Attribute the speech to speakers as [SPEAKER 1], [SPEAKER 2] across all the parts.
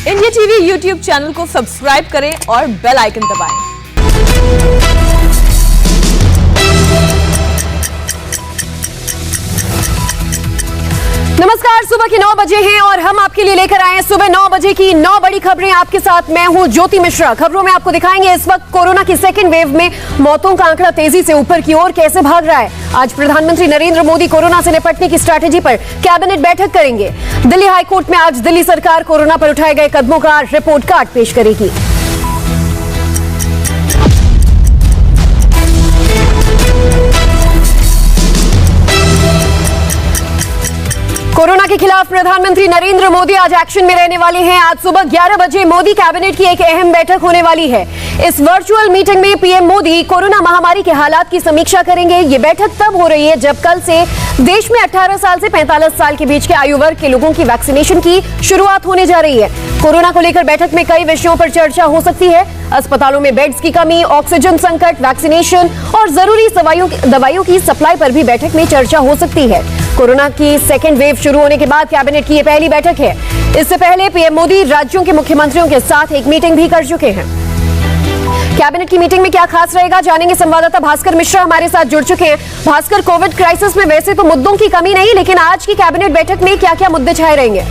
[SPEAKER 1] India TV YouTube channel को subscribe करें और बेल आइकन दबाएं।
[SPEAKER 2] नमस्कार, सुबह के 9 बजे हैं और हम आपके लिए लेकर आए हैं सुबह 9 बजे की 9 बड़ी खबरें। आपके साथ मैं हूं ज्योति मिश्रा। खबरों में आपको दिखाएंगे इस वक्त कोरोना की सेकेंड वेव में मौतों का आंकड़ा तेजी से ऊपर की ओर कैसे भाग रहा है। आज प्रधानमंत्री नरेंद्र मोदी कोरोना से निपटने की स्ट्रैटेजी पर कैबिनेट बैठक करेंगे। दिल्ली हाईकोर्ट में आज दिल्ली सरकार कोरोना पर उठाए गए कदमों का रिपोर्ट कार्ड पेश करेगी। कोरोना के खिलाफ प्रधानमंत्री नरेंद्र मोदी आज एक्शन में रहने वाले हैं। आज सुबह 11 बजे मोदी कैबिनेट की एक अहम बैठक होने वाली है। इस वर्चुअल मीटिंग में पीएम मोदी कोरोना महामारी के हालात की समीक्षा करेंगे। ये बैठक तब हो रही है जब कल से देश में 18 साल से 45 साल के बीच के आयु वर्ग के लोगों की वैक्सीनेशन की शुरुआत होने जा रही है। कोरोना को लेकर बैठक में कई विषयों पर चर्चा हो सकती है। अस्पतालों में बेड्स की कमी, ऑक्सीजन संकट, वैक्सीनेशन और जरूरी दवाइयों की सप्लाई पर भी बैठक में चर्चा हो सकती है। कोरोना की सेकेंड वेव शुरू होने के बाद कैबिनेट की ये पहली बैठक है। इससे पहले पीएम मोदी राज्यों के मुख्यमंत्रियों के साथ एक मीटिंग भी कर चुके हैं। कैबिनेट की मीटिंग में क्या खास रहेगा जानेंगे। संवाददाता भास्कर मिश्रा हमारे साथ जुड़ चुके हैं। भास्कर, कोविड क्राइसिस में वैसे तो मुद्दों की कमी नहीं, लेकिन आज की कैबिनेट बैठक में क्या क्या मुद्दे छाए रहेंगे?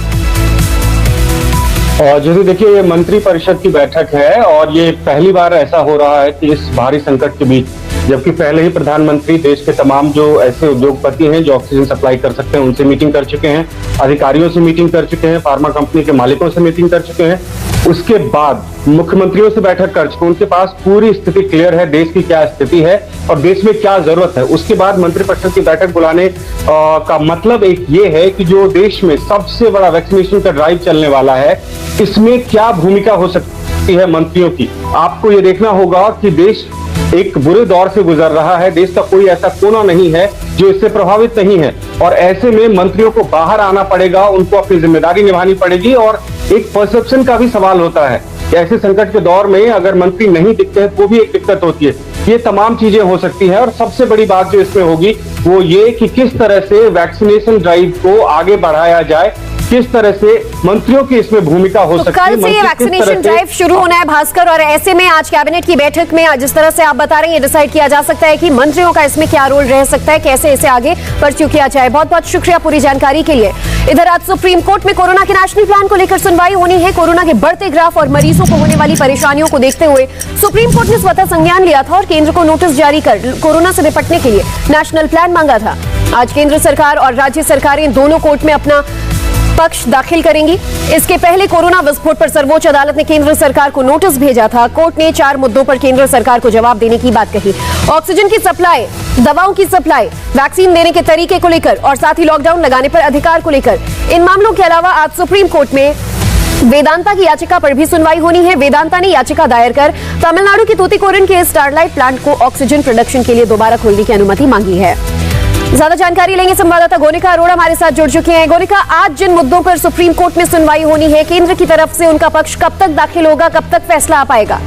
[SPEAKER 3] और जैसे देखिए, ये मंत्री परिषद की बैठक है और ये पहली बार ऐसा हो रहा है कि इस भारी संकट के बीच, जबकि पहले ही प्रधानमंत्री देश के तमाम जो ऐसे उद्योगपति हैं जो ऑक्सीजन सप्लाई कर सकते हैं उनसे मीटिंग कर चुके हैं, अधिकारियों से मीटिंग कर चुके हैं, फार्मा कंपनी के मालिकों से मीटिंग कर चुके हैं, उसके बाद मुख्यमंत्रियों से बैठक कर चुके हैं। उनके पास पूरी स्थिति क्लियर है, देश की क्या स्थिति है और देश में क्या जरूरत है। उसके बाद मंत्रिपरिषद की बैठक बुलाने का मतलब एक ये है कि जो देश में सबसे बड़ा वैक्सीनेशन का ड्राइव चलने वाला है, इसमें क्या भूमिका हो सकती है मंत्रियों की। आपको ये देखना होगा कि देश एक बुरे दौर से गुजर रहा है। देश का कोई ऐसा कोना नहीं है जो इससे प्रभावित नहीं है और ऐसे में मंत्रियों को बाहर आना पड़ेगा, उनको अपनी जिम्मेदारी निभानी पड़ेगी और एक परसेप्शन का भी सवाल होता है। ऐसे संकट के दौर में अगर मंत्री नहीं दिखते हैं तो भी एक दिक्कत होती है। ये तमाम चीजें हो सकती हैं और सबसे बड़ी बात जो इसमें होगी वो ये कि किस तरह से वैक्सीनेशन ड्राइव को आगे बढ़ाया जाए, किस तरह से मंत्रियों की इसमें भूमिका हो सकती है।
[SPEAKER 2] कल से ये वैक्सीनेशन ड्राइव शुरू होना है भास्कर, और ऐसे में आज कैबिनेट की बैठक में जिस तरह से आप बता रहे हैं डिसाइड किया जा सकता है कि मंत्रियों का इसमें क्या रोल रह सकता है, कैसे इसे आगे परस्यू किया जाए। बहुत बहुत शुक्रिया पूरी जानकारी के लिए। इधर आज सुप्रीम कोर्ट में कोरोना के नेशनल प्लान को लेकर सुनवाई होनी है। कोरोना के बढ़ते ग्राफ और मरीजों को होने वाली परेशानियों को देखते हुए सुप्रीम कोर्ट ने स्वतः संज्ञान लिया था और केंद्र को नोटिस जारी कर कोरोना से निपटने के लिए नेशनल प्लान मांगा था। आज केंद्र सरकार और राज्य सरकारें दोनों कोर्ट में अपना पक्ष दाखिल करेंगी। इसके पहले कोरोना विस्फोट पर सर्वोच्च अदालत ने केंद्र सरकार को नोटिस भेजा था। कोर्ट ने 4 मुद्दों पर केंद्र सरकार को जवाब देने की बात कही। ऑक्सीजन की सप्लाई, दवाओं की सप्लाई, वैक्सीन देने के तरीके को लेकर और साथ ही लॉकडाउन लगाने पर अधिकार को लेकर। इन मामलों के अलावा आज सुप्रीम कोर्ट में वेदांता की याचिका पर भी सुनवाई होनी है। वेदांता ने याचिका दायर कर तमिलनाडु के तूतीकोरिन के स्टारलाइट प्लांट को ऑक्सीजन प्रोडक्शन के लिए दोबारा खोलने की अनुमति मांगी है। ज्यादा जानकारी लेंगे, संवाददाता गोनिका अरोड़ा हमारे साथ जुड़ चुके हैं। गोनिका, आज जिन मुद्दों पर सुप्रीम कोर्ट में सुनवाई होनी है, केंद्र की तरफ से उनका पक्ष कब तक दाखिल होगा, कब तक फैसला आ पाएगा?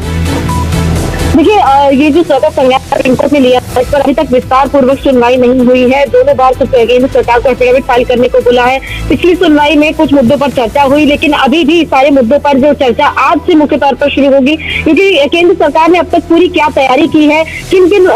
[SPEAKER 4] देखिए, ये जो स्वतः संज्ञान सुप्रीम कोर्ट ने लिया इस पर अभी तक विस्तार पूर्वक सुनवाई नहीं हुई है। दोनों बार केंद्र सरकार को एफिडेविट फाइल करने को बोला है। पिछली सुनवाई में कुछ मुद्दों पर चर्चा हुई, लेकिन अभी भी सारे मुद्दों पर जो चर्चा आज से मुख्य तौर पर शुरू होगी, क्योंकि केंद्र सरकार ने अब तक पूरी क्या तैयारी की है, किन किन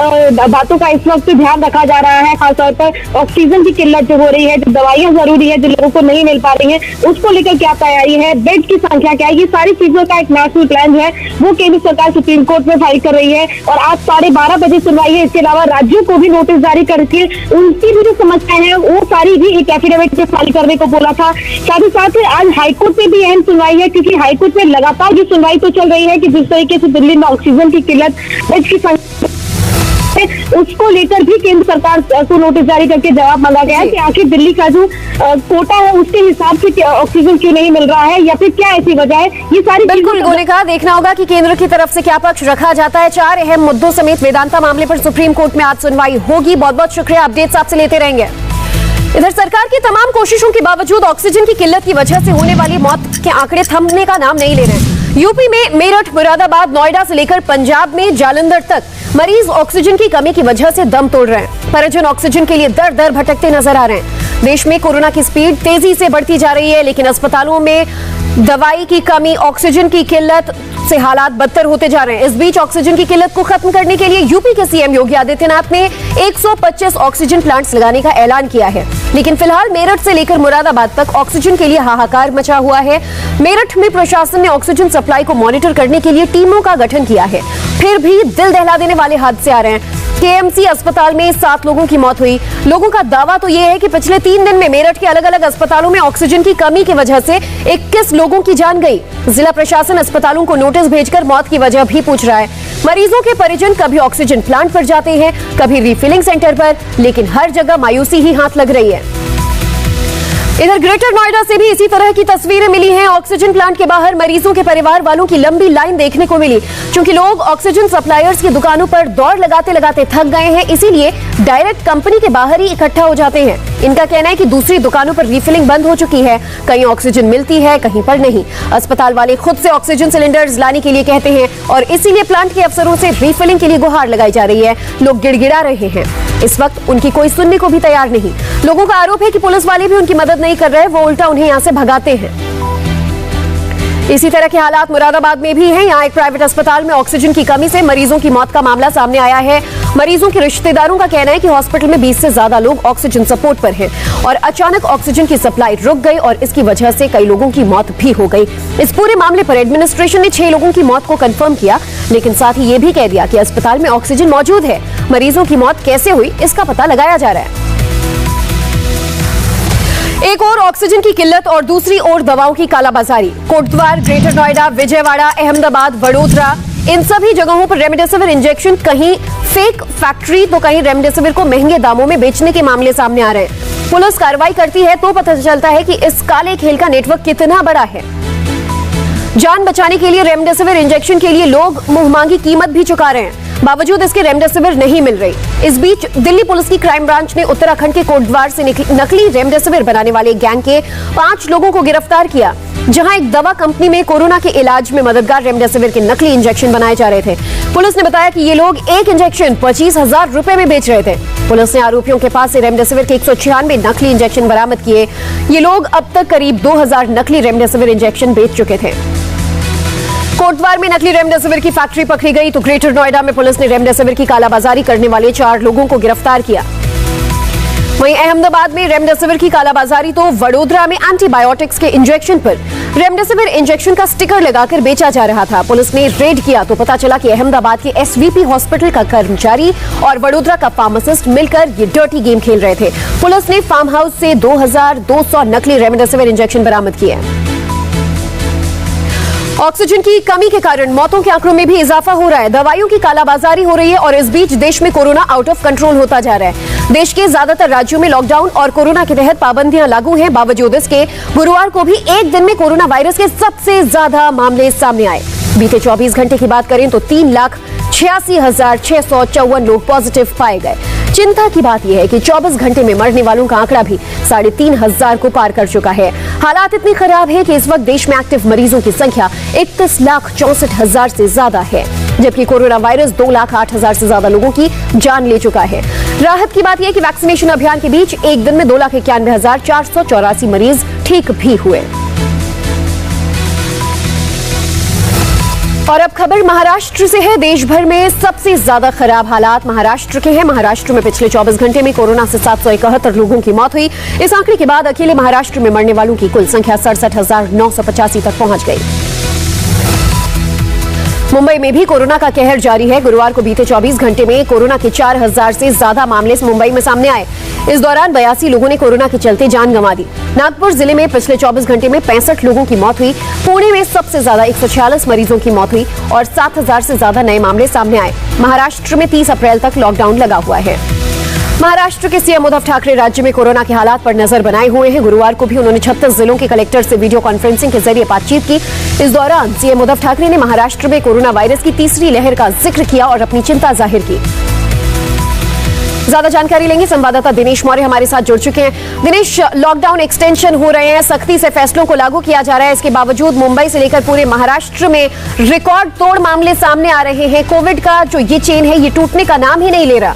[SPEAKER 4] बातों का इस वक्त ध्यान रखा जा रहा है। खासतौर पर ऑक्सीजन की किल्लत जो हो रही है, जो दवाइयां जरूरी है, जो लोगों को नहीं मिल पा रही है, उसको लेकर क्या तैयारी है, बेड की संख्या क्या है, ये सारी चीजों का एक नेशनल प्लान जो है वो केंद्र सरकार सुप्रीम कोर्ट में फाइल कर रही है। और आज 12:30 बजे सुनवाई है। इसके अलावा राज्यों को भी नोटिस जारी करके उनकी भी जो समस्याएं हैं वो सारी भी एक एफिडेविट में फाइल करने को बोला था। साथ ही साथ आज हाईकोर्ट में भी अहम सुनवाई है, क्योंकि हाईकोर्ट में लगातार ये सुनवाई तो चल रही है कि जिस तरीके से दिल्ली में ऑक्सीजन की किल्लत, बेड की संख्या, उसको लेकर भी केंद्र सरकार को नोटिस जारी करके जवाब मांगा गया है कि आखिर दिल्ली का जो कोटा है उसके हिसाब से ऑक्सीजन क्यों नहीं मिल रहा है या फिर क्या ऐसी वजह है। ये सारी
[SPEAKER 2] बिल्कुल गोनिका, देखना होगा कि केंद्र की तरफ से क्या पक्ष रखा जाता है। 4 अहम मुद्दों समेत वेदांता मामले पर सुप्रीम कोर्ट में आज सुनवाई होगी। बहुत बहुत शुक्रिया, अपडेट्स आपसे लेते रहेंगे। इधर सरकार की तमाम कोशिशों के बावजूद ऑक्सीजन की किल्लत की वजह से होने वाली मौत के आंकड़े थमने का नाम नहीं ले रहे हैं। यूपी में मेरठ, मुरादाबाद, नोएडा से लेकर पंजाब में जालंधर तक मरीज ऑक्सीजन की कमी की वजह से दम तोड़ रहे हैं। परिजन ऑक्सीजन के लिए दर दर भटकते नजर आ रहे हैं। देश में कोरोना की स्पीड तेजी से बढ़ती जा रही है, लेकिन अस्पतालों में दवाई की कमी, ऑक्सीजन की किल्लत से हालात बदतर होते जा रहे हैं। इस बीच ऑक्सीजन की किल्लत को खत्म करने के लिए यूपी के सीएम योगी आदित्यनाथ ने 125 ऑक्सीजन प्लांट्स लगाने का ऐलान किया है, लेकिन फिलहाल मेरठ से लेकर मुरादाबाद तक ऑक्सीजन के लिए हाहाकार मचा हुआ है। मेरठ में प्रशासन ने ऑक्सीजन सप्लाई को मॉनिटर करने के लिए टीमों का गठन किया है, फिर भी दिल दहला देने वाले हादसे आ रहे हैं। केएमसी अस्पताल में 7 लोगों की मौत हुई। लोगों का दावा तो यह है कि पिछले 3 दिन में मेरठ के अलग अलग अस्पतालों में ऑक्सीजन की कमी की वजह से 21 लोगों की जान गई। जिला प्रशासन अस्पतालों को नोटिस भेजकर मौत की वजह भी पूछ रहा है। मरीजों के परिजन कभी ऑक्सीजन प्लांट पर जाते हैं, कभी रिफिलिंग सेंटर पर, लेकिन हर जगह मायूसी ही हाथ लग रही है। इधर ग्रेटर नोएडा से भी इसी तरह की तस्वीरें मिली हैं। ऑक्सीजन प्लांट के बाहर मरीजों के परिवार वालों की लंबी लाइन देखने को मिली। क्योंकि लोग ऑक्सीजन सप्लायर्स की दुकानों पर दौड़ लगाते लगाते थक गए हैं, इसीलिए डायरेक्ट कंपनी के बाहर ही इकट्ठा हो जाते हैं। इनका कहना है कि दूसरी दुकानों पर रिफिलिंग बंद हो चुकी है, कहीं ऑक्सीजन मिलती है, कहीं पर नहीं। अस्पताल वाले खुद से ऑक्सीजन सिलेंडर्स लाने के लिए कहते हैं और इसीलिए प्लांट के अफसरों से रिफिलिंग के लिए गुहार लगाई जा रही है। लोग गिड़गिड़ा रहे हैं। इस वक्त उनकी कोई सुनने को भी तैयार नहीं। लोगों का आरोप है कि पुलिस वाले भी उनकी मदद नहीं कर रहे, वो उल्टा उन्हें यहां से भगाते हैं। इसी तरह के हालात मुरादाबाद में भी हैं। यहाँ एक प्राइवेट अस्पताल में ऑक्सीजन की कमी से मरीजों की मौत का मामला सामने आया है। मरीजों के रिश्तेदारों का कहना है कि हॉस्पिटल में 20 से ज्यादा लोग ऑक्सीजन सपोर्ट पर हैं और अचानक ऑक्सीजन की सप्लाई रुक गई और इसकी वजह से कई लोगों की मौत भी हो गई। इस पूरे मामले पर एडमिनिस्ट्रेशन ने 6 लोगों की मौत को कंफर्म किया, लेकिन साथ ही ये भी कह दिया कि अस्पताल में ऑक्सीजन मौजूद है। मरीजों की मौत कैसे हुई, इसका पता लगाया जा रहा है। एक और ऑक्सीजन की किल्लत और दूसरी ओर दवाओं की कालाबाजारी। कोटद्वार, ग्रेटर नोएडा, विजयवाड़ा, अहमदाबाद, वडोदरा, इन सभी जगहों पर रेमडेसिविर इंजेक्शन कहीं फेक फैक्ट्री तो कहीं रेमडेसिविर को महंगे दामों में बेचने के मामले सामने आ रहे हैं। पुलिस कार्रवाई करती है तो पता चलता है कि इस काले खेल का नेटवर्क कितना बड़ा है। जान बचाने के लिए रेमडेसिविर इंजेक्शन के लिए लोग मुंहमांगी कीमत भी चुका रहे हैं, बावजूद इसके रेमडेसिविर नहीं मिल रही। इस बीच दिल्ली पुलिस की क्राइम ब्रांच ने उत्तराखंड के कोटद्वार से नकली रेमडेसिविर बनाने वाले गैंग के 5 लोगों को गिरफ्तार किया, जहां एक दवा कंपनी में कोरोना के इलाज में मददगार रेमडेसिविर के नकली इंजेक्शन बनाए जा रहे थे। पुलिस ने बताया कि ये लोग एक इंजेक्शन 25,000 रुपए में बेच रहे थे। पुलिस ने आरोपियों के पास से रेमडेसिविर के 196 नकली इंजेक्शन बरामद किए। ये लोग अब तक करीब 2000 नकली रेमडेसिविर इंजेक्शन बेच चुके थे। कोटद्वार में नकली रेमडेसिविर की फैक्ट्री पकड़ी गई तो ग्रेटर नोएडा में पुलिस ने रेमडेसिविर की कालाबाजारी करने वाले 4 लोगों को गिरफ्तार किया। वहीं अहमदाबाद में रेमडेसिविर की कालाबाजारी तो वडोदरा में एंटीबायोटिक्स के इंजेक्शन पर रेमडेसिविर इंजेक्शन का स्टिकर लगाकर बेचा जा रहा था। पुलिस ने रेड किया तो पता चला कि अहमदाबाद के एसवीपी हॉस्पिटल का कर्मचारी और वडोदरा का फार्मासिस्ट मिलकर ये डर्टी गेम खेल रहे थे। पुलिस ने फार्म हाउस से 2200 नकली रेमडेसिविर इंजेक्शन बरामद किए। ऑक्सीजन की कमी के कारण मौतों के आंकड़ों में भी इजाफा हो रहा है। दवाइयों की कालाबाजारी हो रही है और इस बीच देश में कोरोना आउट ऑफ कंट्रोल होता जा रहा है। देश के ज्यादातर राज्यों में लॉकडाउन और कोरोना के तहत पाबंदियां लागू हैं। बावजूद इसके गुरुवार को भी एक दिन में कोरोना वायरस के सबसे ज्यादा मामले सामने आए। बीते 24 घंटे की बात करें तो 3,86,654 लोग पॉजिटिव पाए गए। चिंता की बात यह है कि 24 घंटे में मरने वालों का आंकड़ा भी 3,500 को पार कर चुका है। हालात इतनी खराब है कि इस वक्त देश में एक्टिव मरीजों की संख्या 31,64,000 से ज्यादा है, जबकि कोरोना वायरस 2,08,000 से ज्यादा लोगों की जान ले चुका है। राहत की बात यह कि वैक्सीनेशन अभियान के बीच एक दिन में 2,91,484 मरीज ठीक भी हुए। और अब खबर महाराष्ट्र से है। देश भर में सबसे ज्यादा खराब हालात महाराष्ट्र के हैं। महाराष्ट्र में पिछले 24 घंटे में कोरोना से 771 लोगों की मौत हुई। इस आंकड़े के बाद अकेले महाराष्ट्र में मरने वालों की कुल संख्या 67,985 तक पहुंच गई। मुंबई में भी कोरोना का कहर जारी है। गुरुवार को बीते 24 घंटे में कोरोना के 4000 से ज्यादा मामले मुंबई में सामने आए। इस दौरान 82 लोगों ने कोरोना के चलते जान गंवा दी। नागपुर जिले में पिछले 24 घंटे में 65 लोगों की मौत हुई। पुणे में सबसे ज्यादा 146 मरीजों की मौत हुई और 7000 से ज्यादा नए मामले सामने आए। महाराष्ट्र में 30 अप्रैल तक लॉकडाउन लगा हुआ है। महाराष्ट्र के सीएम उद्धव ठाकरे राज्य में कोरोना के हालात पर नजर बनाए हुए हैं। गुरुवार को भी उन्होंने 36 जिलों के कलेक्टर से वीडियो कॉन्फ्रेंसिंग के जरिए बातचीत की। इस दौरान सीएम उद्धव ठाकरे ने महाराष्ट्र में कोरोना वायरस की तीसरी लहर का जिक्र किया और अपनी चिंता जाहिर की। ज्यादा जानकारी लेंगे, संवाददाता दिनेश मौर्य हमारे साथ जुड़ चुके हैं। दिनेश, लॉकडाउन एक्सटेंशन हो रहे हैं, सख्ती से फैसलों को लागू किया जा रहा है, इसके बावजूद मुंबई से लेकर पूरे महाराष्ट्र में रिकॉर्ड तोड़ मामले सामने आ रहे हैं। कोविड का जो ये चेन है, ये टूटने का नाम ही नहीं ले रहा।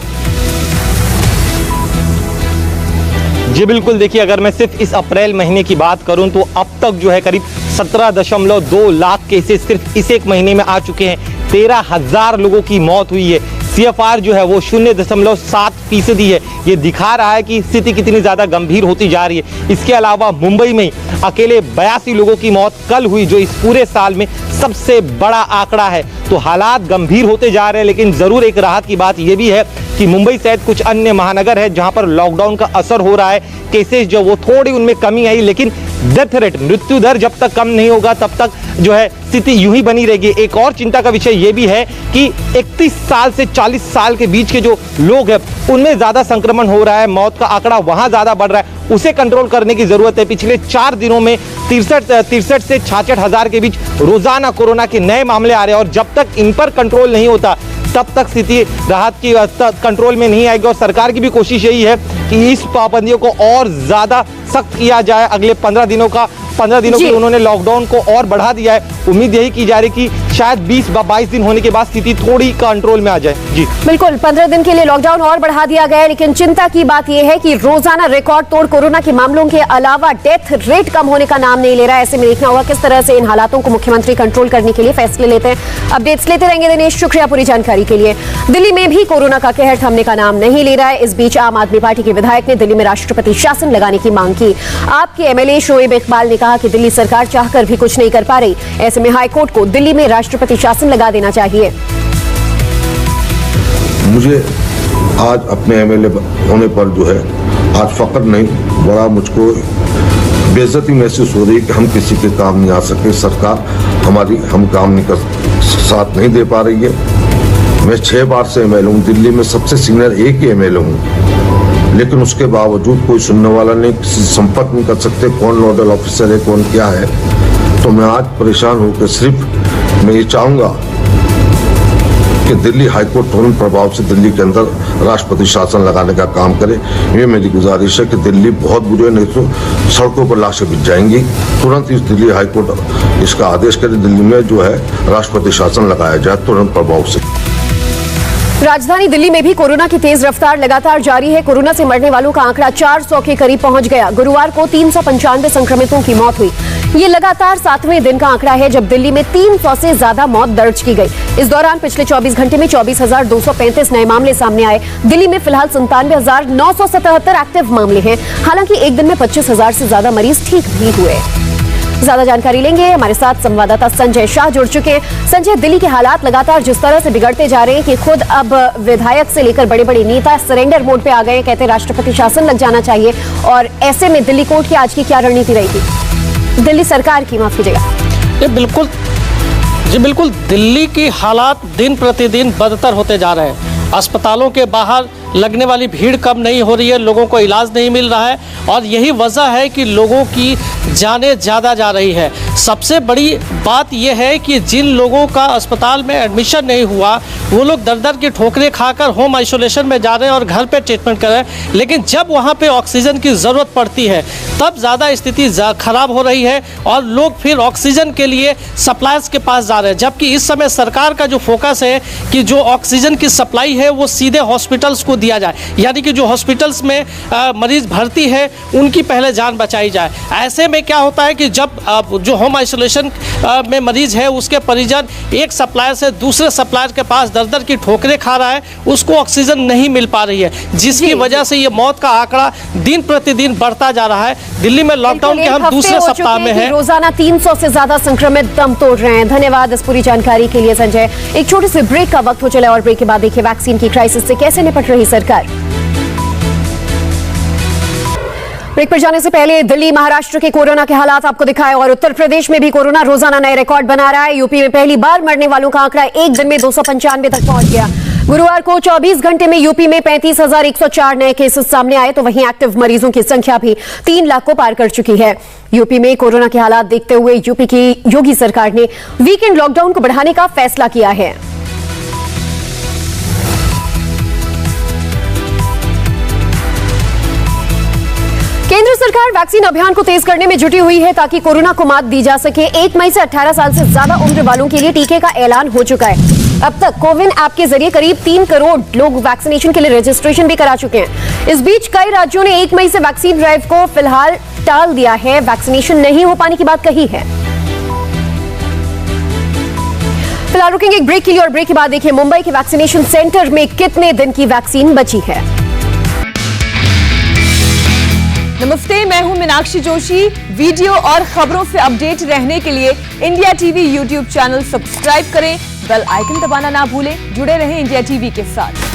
[SPEAKER 5] जी बिल्कुल, देखिए अगर मैं सिर्फ इस अप्रैल महीने की बात करूं तो अब तक जो है करीब 17.2 लाख केसेस सिर्फ इस एक महीने में आ चुके हैं। 13,000 लोगों की मौत हुई है। CFR जो है वो 0.7% है। ये दिखा रहा है कि स्थिति कितनी ज़्यादा गंभीर होती जा रही है। इसके अलावा मुंबई में अकेले 82 लोगों की मौत कल हुई, जो इस पूरे साल में सबसे बड़ा आंकड़ा है। तो हालात गंभीर होते जा रहे हैं, लेकिन ज़रूर एक राहत की बात ये भी है कि मुंबई सहित कुछ अन्य महानगर है जहां पर लॉकडाउन का असर हो रहा है। केसेस जो वो थोड़ी उनमें कमी आई, लेकिन डेथ रेट, मृत्यु दर जब तक कम नहीं होगा तब तक जो है स्थिति यूं ही बनी रहेगी। एक और चिंता का विषय ये भी है कि 31 साल से 40 साल के बीच के जो लोग हैं उनमें ज़्यादा संक्रमण हो रहा है। मौत का आंकड़ा वहाँ ज़्यादा बढ़ रहा है, उसे कंट्रोल करने की ज़रूरत है। पिछले 4 दिनों में 63 से 66 हज़ार के बीच रोज़ाना कोरोना के नए मामले आ रहे हैं और जब तक इन पर कंट्रोल नहीं होता तब तक स्थिति राहत की कंट्रोल में नहीं आएगी। और सरकार की भी कोशिश यही है कि इस पाबंदियों को और ज़्यादा सख्त किया जाए। अगले 15 दिनों के उन्होंने लॉकडाउन को और बढ़ा दिया है। उम्मीद यही की जा रही कि शायद 20-22 दिन होने के बाद स्थिति थोड़ी कंट्रोल में आ जाए। जी
[SPEAKER 2] बिल्कुल, 15 दिन के लिए लॉकडाउन और बढ़ा दिया गया है, लेकिन चिंता की बात यह है कि रोजाना रिकॉर्ड तोड़ कोरोना के मामलों के अलावा डेथ रेट कम होने का नाम नहीं ले रहा है। ऐसे में देखना होगा किस तरह से इन हालातों को मुख्यमंत्री कंट्रोल करने के लिए फैसले लेते हैं। अपडेट्स लेते रहेंगे दिनेश, शुक्रिया पूरी जानकारी के लिए। दिल्ली में भी कोरोना का कहर थमने का नाम नहीं ले रहा है। इस बीच आम आदमी पार्टी के विधायक ने दिल्ली में राष्ट्रपति शासन लगाने की मांग की। आपके MLA शोएब इकबाल ने कहा कि दिल्ली सरकार चाहकर भी कुछ नहीं कर पा रही, ऐसे में हाईकोर्ट को दिल्ली में राष्ट्रपति शासन लगा देना चाहिए।
[SPEAKER 6] मुझे आज अपने MLA होने पर जो है आज फक्र नहीं, बड़ा मुझको बेइज्जती महसूस हो रही है कि हम किसी के काम नहीं आ सके। सरकार हम काम नहीं कर साथ नहीं दे पा रही है। मैं 6 बार से MLA हूँ, दिल्ली में सबसे सीनियर एक ही MLA हूँ, लेकिन उसके बावजूद कोई सुनने वाला नहीं, किसी से संपर्क नहीं कर सकते, कौन नोडल ऑफिसर है, कौन क्या है। तो मैं आज परेशान होकर सिर्फ मैं ये चाहूँगा कि दिल्ली हाईकोर्ट तुरंत प्रभाव से दिल्ली के अंदर राष्ट्रपति शासन लगाने का काम करे। ये मेरी गुजारिश है कि दिल्ली बहुत बुरे, नहीं तो सड़कों पर लाशें बिछ जाएंगी। तुरंत इस दिल्ली हाईकोर्ट इसका आदेश करे, दिल्ली में जो है राष्ट्रपति शासन लगाया जाए तुरंत प्रभाव से।
[SPEAKER 2] राजधानी दिल्ली में भी कोरोना की तेज रफ्तार लगातार जारी है। कोरोना से मरने वालों का आंकड़ा 400 के करीब पहुंच गया। गुरुवार को 395 संक्रमितों की मौत हुई। ये लगातार 7वें दिन का आंकड़ा है जब दिल्ली में 300 से ज्यादा मौत दर्ज की गई। इस दौरान पिछले 24 घंटे में 24,235 नए मामले सामने आए। दिल्ली में फिलहाल 97,977 एक्टिव मामले हैं। हालांकि एक दिन में 25,000 से ज्यादा मरीज ठीक भी हुए। ज्यादा जानकारी लेंगे, हमारे साथ संवाददाता संजय शाह जुड़ चुके हैं। संजय, दिल्ली के हालात लगातार जिस तरह से बिगड़ते जा रहे हैं कि खुद अब विधायक से लेकर बड़े बड़े नेता सरेंडर मोड पे आ गए हैं, कहते हैं राष्ट्रपति शासन लग जाना चाहिए। और ऐसे में दिल्ली कोर्ट की आज की क्या रणनीति रहेगी, दिल्ली सरकार की, माफ कीजिएगा।
[SPEAKER 7] जी बिल्कुल, दिल्ली की हालात दिन प्रतिदिन बदतर होते जा रहे हैं। अस्पतालों के बाहर लगने वाली भीड़ कम नहीं हो रही है, लोगों को इलाज नहीं मिल रहा है और यही वजह है कि लोगों की जानें ज़्यादा जा रही है। सबसे बड़ी बात यह है कि जिन लोगों का अस्पताल में एडमिशन नहीं हुआ वो लोग दर दर की ठोकरें खाकर होम आइसोलेशन में जा रहे हैं और घर पे ट्रीटमेंट कर रहे हैं, लेकिन जब वहाँ पे ऑक्सीजन की ज़रूरत पड़ती है तब ज़्यादा स्थिति ख़राब हो रही है और लोग फिर ऑक्सीजन के लिए सप्लायर्स के पास जा रहे हैं। जबकि इस समय सरकार का जो फोकस है कि जो ऑक्सीजन की सप्लाई है वो सीधे हॉस्पिटल्स को दिया जाए, यानी कि जो हॉस्पिटल्स में मरीज भर्ती है उनकी पहले जान बचाई जाए। ऐसे में क्या होता है कि जब जो होम आइसोलेशन में मरीज है उसके परिजन एक सप्लायर से दूसरे सप्लायर के पास दर दर की ठोकरें खा रहा है, उसको ऑक्सीजन नहीं मिल पा रही है, जिसकी वजह से ये मौत का आंकड़ा दिन प्रतिदिन बढ़ता जा रहा है। दिल्ली में लॉकडाउन के हम दूसरे सप्ताह में हैं।
[SPEAKER 2] रोजाना 300 से ज्यादा संक्रमित दम तोड़ रहे हैं। धन्यवाद इस पूरी जानकारी के लिए संजय। एक छोटे से ब्रेक का वक्त हो चला और ब्रेक के बाद देखिए वैक्सीन की क्राइसिस से कैसे निपट रही सरकार। ब्रेक पर जाने से पहले दिल्ली महाराष्ट्र के कोरोना के हालात आपको दिखाए और उत्तर प्रदेश में भी कोरोना रोजाना नए रिकॉर्ड बना रहा है। यूपी में पहली बार मरने वालों का आंकड़ा एक दिन में 295 तक पहुंच गया। गुरुवार को 24 घंटे में यूपी में 35,104 नए केसेस सामने आए, तो वहीं एक्टिव मरीजों की संख्या भी 3 लाख को पार कर चुकी है। यूपी में कोरोना के हालात देखते हुए यूपी की योगी सरकार ने वीकेंड लॉकडाउन को बढ़ाने का फैसला किया है। केंद्र सरकार वैक्सीन अभियान को तेज करने में जुटी हुई है ताकि कोरोना को मात दी जा सके। 1 मई से 18 साल से ज्यादा उम्र वालों के लिए टीके का ऐलान हो चुका है। अब तक कोविन ऐप के जरिए करीब 3 करोड़ लोग वैक्सीनेशन के लिए रजिस्ट्रेशन भी करा चुके हैं। इस बीच कई राज्यों ने 1 मई से वैक्सीन ड्राइव को फिलहाल टाल दिया है, वैक्सीनेशन नहीं हो पाने की बात कही है। फिलहाल रुकेंगे एक ब्रेक के लिए और ब्रेक के बाद देखिए मुंबई के वैक्सीनेशन सेंटर में कितने दिन की वैक्सीन बची है।
[SPEAKER 1] नमस्ते, मैं हूं मीनाक्षी जोशी। वीडियो और खबरों से अपडेट रहने के लिए India TV YouTube channel subscribe करें, बेल आइकन दबाना ना भूलें। जुड़े रहें इंडिया टीवी के साथ।